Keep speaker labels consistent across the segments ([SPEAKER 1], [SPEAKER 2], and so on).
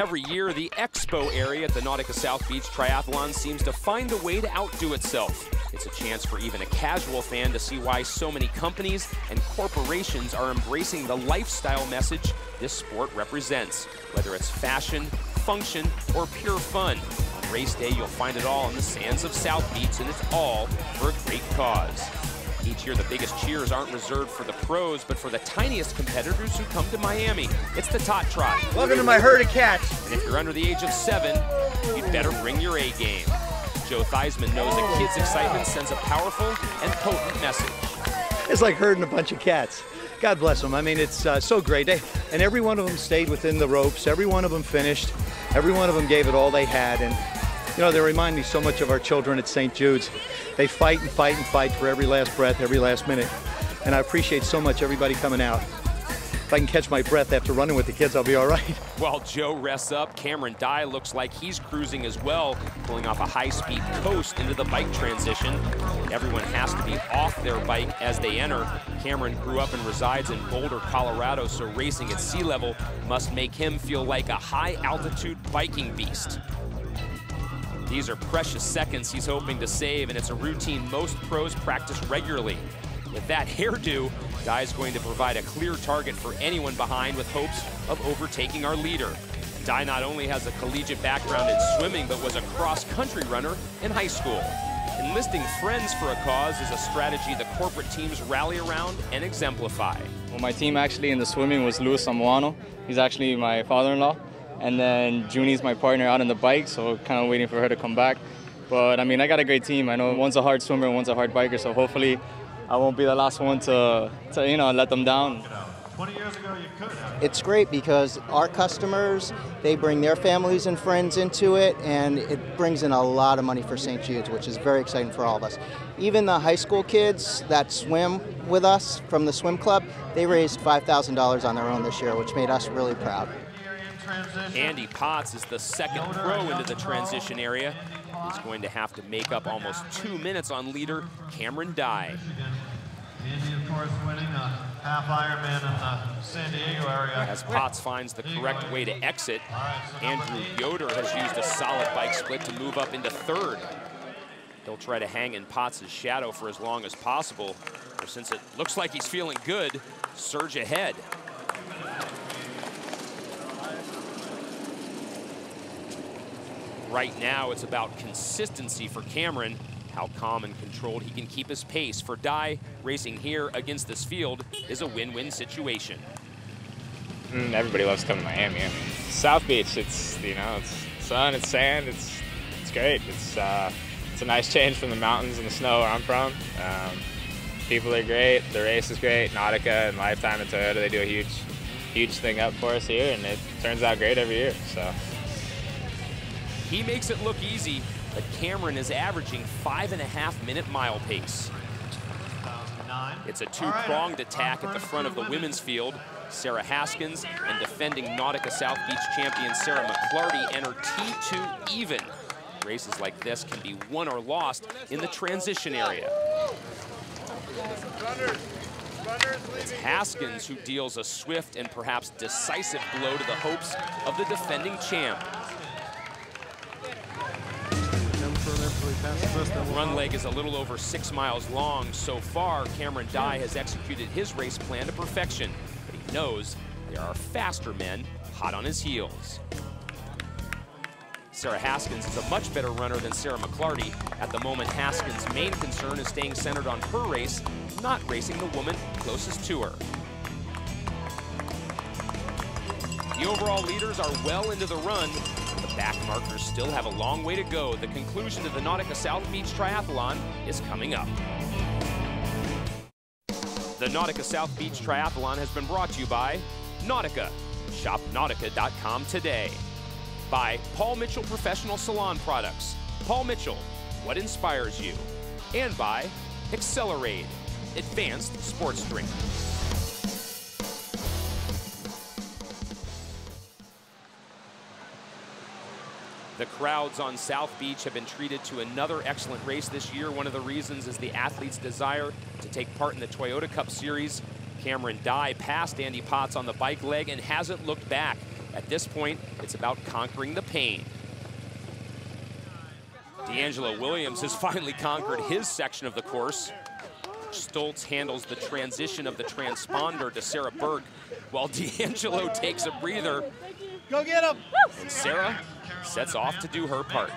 [SPEAKER 1] Every year, the expo area at the Nautica South Beach Triathlon seems to find a way to outdo itself. It's a chance for even a casual fan to see why so many companies and corporations are embracing the lifestyle message this sport represents. Whether it's fashion, function, or pure fun, on race day you'll find it all on the sands of South Beach, and it's all for a great cause. Each year, the biggest cheers aren't reserved for the pros, but for the tiniest competitors who come to Miami. It's the Tot Trot.
[SPEAKER 2] Welcome to my herd of cats.
[SPEAKER 1] And if you're under the age of 7, you'd better bring your A game. Joe Theismann knows a kid's excitement sends a powerful and potent message.
[SPEAKER 2] It's like herding a bunch of cats. God bless them. I mean, it's so great. And every one of them stayed within the ropes. Every one of them finished. Every one of them gave it all they had. And you know, they remind me so much of our children at St. Jude's. They fight and fight and fight for every last breath, every last minute. And I appreciate so much everybody coming out. If I can catch my breath after running with the kids, I'll be all right.
[SPEAKER 1] While Joe rests up, Cameron Dye looks like he's cruising as well, pulling off a high-speed coast into the bike transition. Everyone has to be off their bike as they enter. Cameron grew up and resides in Boulder, Colorado, so racing at sea level must make him feel like a high-altitude biking beast. These are precious seconds he's hoping to save, and it's a routine most pros practice regularly. With that hairdo, Dye's going to provide a clear target for anyone behind with hopes of overtaking our leader. Dye not only has a collegiate background in swimming, but was a cross-country runner in high school. Enlisting friends for a cause is a strategy the corporate teams rally around and exemplify.
[SPEAKER 3] Well, my team actually in the swimming was Luis Samoano. He's actually my father-in-law. And then Junie's my partner out on the bike, so kind of waiting for her to come back. But I mean, I got a great team. I know one's a hard swimmer and one's a hard biker, so hopefully I won't be the last one to you know, let them down.
[SPEAKER 4] 20 years ago, you could have.
[SPEAKER 5] It's great because our customers, they bring their families and friends into it, and it brings in a lot of money for St. Jude's, which is very exciting for all of us. Even the high school kids that swim with us from the swim club, they raised $5,000 on their own this year, which made us really proud.
[SPEAKER 1] Andy Potts is the second pro into the transition area. He's going to have to make up almost 2 minutes on leader Cameron Dye.
[SPEAKER 4] Andy, of course, winning a half Ironman in the San Diego area.
[SPEAKER 1] As Potts finds the correct way to exit, Andrew Yoder has used a solid bike split to move up into third. He'll try to hang in Potts' shadow for as long as possible, or since it looks like he's feeling good, surge ahead. Right now, it's about consistency for Cameron, how calm and controlled he can keep his pace. For Dye, racing here against this field is a win-win situation.
[SPEAKER 6] Everybody loves coming to Miami. I mean, South Beach, it's, you know, it's sun, it's sand, it's great. It's a nice change from the mountains and the snow where I'm from. People are great, the race is great. Nautica and Lifetime and Toyota, they do a huge thing up for us here, and it turns out great every year, so.
[SPEAKER 1] He makes it look easy, but Cameron is averaging 5.5-minute mile pace. It's a two-pronged attack at the front of the women's field. Sarah Haskins and defending Nautica South Beach champion Sarah McClarty enter T2 even. Races like this can be won or lost in the transition area. It's Haskins who deals a swift and perhaps decisive blow to the hopes of the defending champ. The run leg is a little over 6 miles long. So far, Cameron Dye has executed his race plan to perfection, but he knows there are faster men hot on his heels. Sarah Haskins is a much better runner than Sarah McClarty. At the moment, Haskins' main concern is staying centered on her race, not racing the woman closest to her. The overall leaders are well into the run. The back markers still have a long way to go. The conclusion to the Nautica South Beach Triathlon is coming up. The Nautica South Beach Triathlon has been brought to you by Nautica. Shop Nautica.com today. By Paul Mitchell Professional Salon Products. Paul Mitchell, what inspires you? And by Accelerate, advanced sports drink. The crowds on South Beach have been treated to another excellent race this year. One of the reasons is the athletes' desire to take part in the Toyota Cup Series. Cameron Dye passed Andy Potts on the bike leg and hasn't looked back. At this point, it's about conquering the pain. D'Angelo Williams has finally conquered his section of the course. Stoltz handles the transition of the transponder to Sarah Burke, while D'Angelo takes a breather.
[SPEAKER 7] Go get him!
[SPEAKER 1] And Sarah sets off to do her part.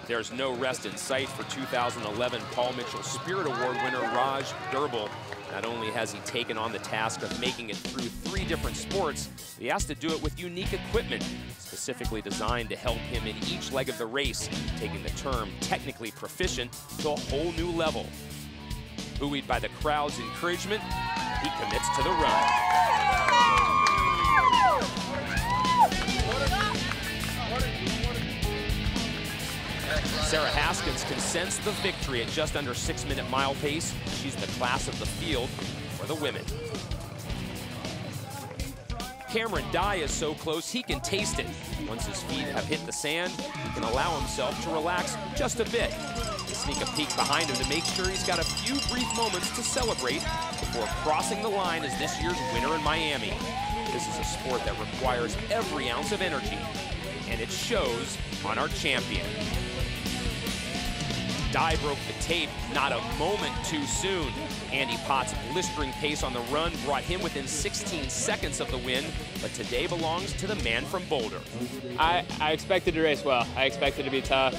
[SPEAKER 1] There's no rest in sight for 2011 Paul Mitchell Spirit Award winner Raj Durbel. Not only has he taken on the task of making it through 3 different sports, he has to do it with unique equipment, specifically designed to help him in each leg of the race, taking the term technically proficient to a whole new level. Buoyed by the crowd's encouragement, he commits to the run. Sarah Haskins can sense the victory at just under 6-minute mile pace. She's the class of the field for the women. Cameron Dye is so close he can taste it. Once his feet have hit the sand, he can allow himself to relax just a bit. To sneak a peek behind him to make sure he's got a few brief moments to celebrate before crossing the line as this year's winner in Miami. This is a sport that requires every ounce of energy, and it shows on our champion. Dye broke the tape not a moment too soon. Andy Pott's blistering pace on the run brought him within 16 seconds of the win, but today belongs to the man from Boulder.
[SPEAKER 3] I expected to race well. I expected to be tough.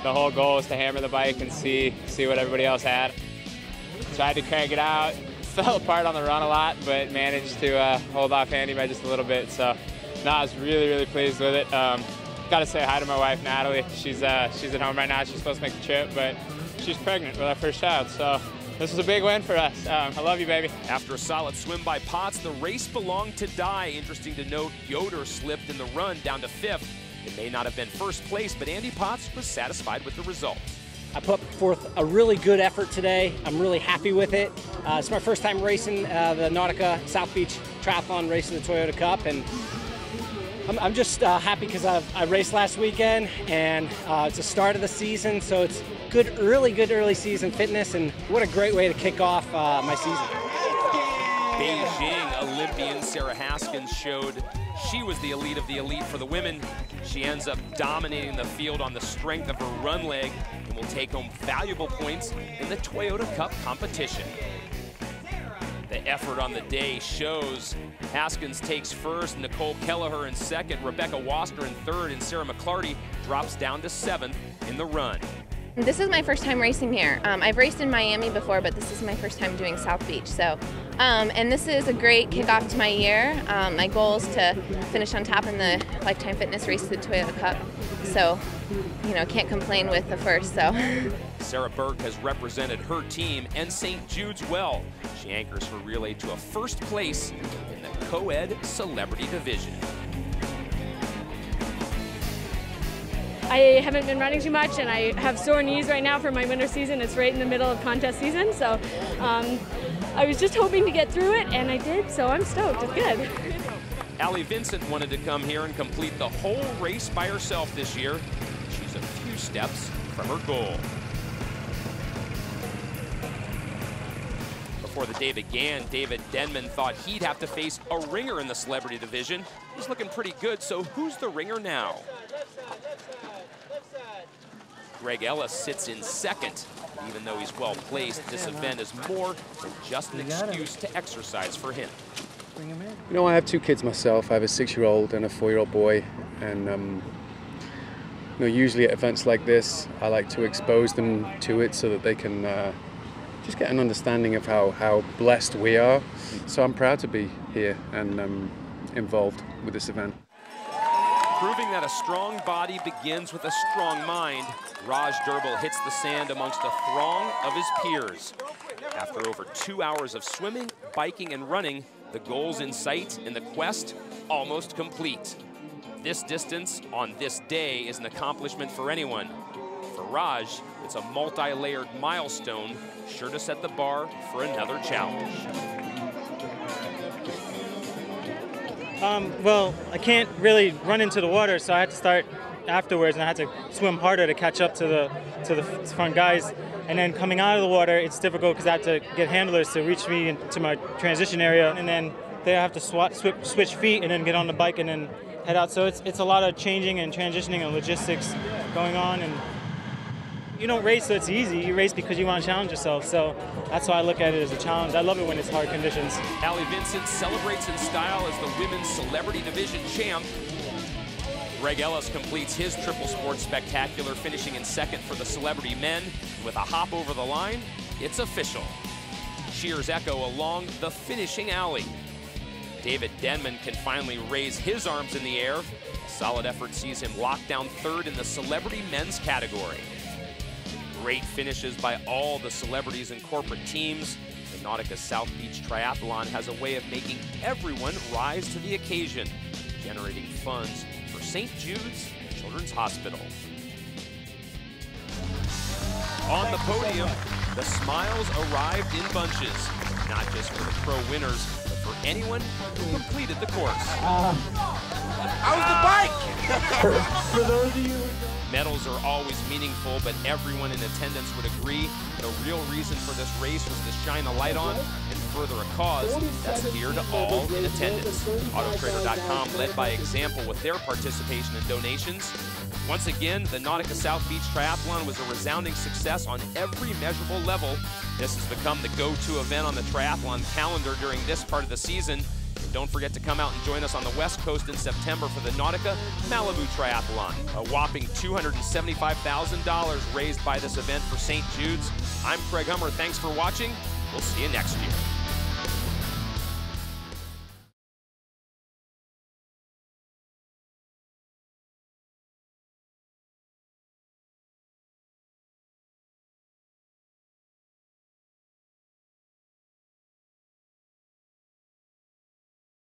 [SPEAKER 3] The whole goal was to hammer the bike and see what everybody else had. Tried to crank it out. Fell apart on the run a lot, but managed to hold off Andy by just a little bit. So, no, I was really, really pleased with it. Got to say hi to my wife, Natalie. She's at home right now. She's supposed to make the trip, but she's pregnant with our first child. So this was a big win for us. I love you, baby.
[SPEAKER 1] After a solid swim by Potts, the race belonged to Dye. Interesting to note, Yoder slipped in the run down to 5th. It may not have been first place, but Andy Potts was satisfied with the result.
[SPEAKER 8] I put forth a really good effort today. I'm really happy with it. It's my first time racing the Nautica South Beach Triathlon, racing the Toyota Cup, and I'm just happy because I raced last weekend, and it's the start of the season, so it's good early season fitness, and what a great way to kick off my season.
[SPEAKER 1] Beijing Olympian Sarah Haskins showed she was the elite of the elite for the women. She ends up dominating the field on the strength of her run leg and will take home valuable points in the Toyota Cup competition. The effort on the day shows. Haskins takes first, Nicole Kelleher in second, Rebecca Waster in third, and Sarah McClarty drops down to 7th in the run.
[SPEAKER 9] This is my first time racing here. I've raced in Miami before, but this is my first time doing South Beach. So, and this is a great kickoff to my year. My goal is to finish on top in the Lifetime Fitness race, the Toyota Cup. So, you know, can't complain with the first. So.
[SPEAKER 1] Sarah Burke has represented her team and St. Jude's well. She anchors her relay to a first place in the co-ed celebrity division.
[SPEAKER 10] I haven't been running too much, and I have sore knees right now for my winter season. It's right in the middle of contest season, so I was just hoping to get through it, and I did, so I'm stoked. It's good.
[SPEAKER 1] Allie Vincent wanted to come here and complete the whole race by herself this year. She's a few steps from her goal. Before the day began, David Denman thought he'd have to face a ringer in the celebrity division. He's looking pretty good, so who's the ringer now? Greg Ellis sits in second. Even though he's well placed, this event is more than just an excuse to exercise for him.
[SPEAKER 11] You know, I have 2 kids myself. I have a 6-year-old and a 4-year-old boy, and you know, usually at events like this, I like to expose them to it so that they can just get an understanding of how blessed we are. So I'm proud to be here and involved with this event.
[SPEAKER 1] Proving that a strong body begins with a strong mind, Raj Durbel hits the sand amongst a throng of his peers. After over 2 hours of swimming, biking, and running, the goals in sight and the quest almost complete. This distance on this day is an accomplishment for anyone. For Raj, it's a multi-layered milestone, sure to set the bar for another challenge.
[SPEAKER 7] Well, I can't really run into the water, so I had to start afterwards, and I had to swim harder to catch up to the front guys. And then coming out of the water, it's difficult because I have to get handlers to reach me into my transition area. And then They have to switch feet and then get on the bike and then head out. So it's a lot of changing and transitioning and logistics going on. And you don't race so it's easy. You race because you want to challenge yourself. So that's why I look at it as a challenge. I love it when it's hard conditions.
[SPEAKER 1] Allie Vincent celebrates in style as the women's celebrity division champ. Greg Ellis completes his triple sport spectacular, finishing in second for the celebrity men. With a hop over the line, it's official. Cheers echo along the finishing alley. David Denman can finally raise his arms in the air. A solid effort sees him lock down third in the celebrity men's category. Great finishes by all the celebrities and corporate teams. The Nautica South Beach Triathlon has a way of making everyone rise to the occasion, generating funds for St. Jude's Children's Hospital. On the podium, the smiles arrived in bunches, not just for the pro winners, but for anyone who completed the course.
[SPEAKER 12] How's the bike?
[SPEAKER 1] For those of you, medals are always meaningful, but everyone in attendance would agree the real reason for this race was to shine a light on and further a cause that's dear to all in attendance. Autotrader.com led by example with their participation and donations. Once again, the Nautica South Beach Triathlon was a resounding success on every measurable level. This has become the go-to event on the triathlon calendar during this part of the season. And don't forget to come out and join us on the West Coast in September for the Nautica Malibu Triathlon. A whopping $275,000 raised by this event for St. Jude's. I'm Craig Hummer. Thanks for watching. We'll see you next year.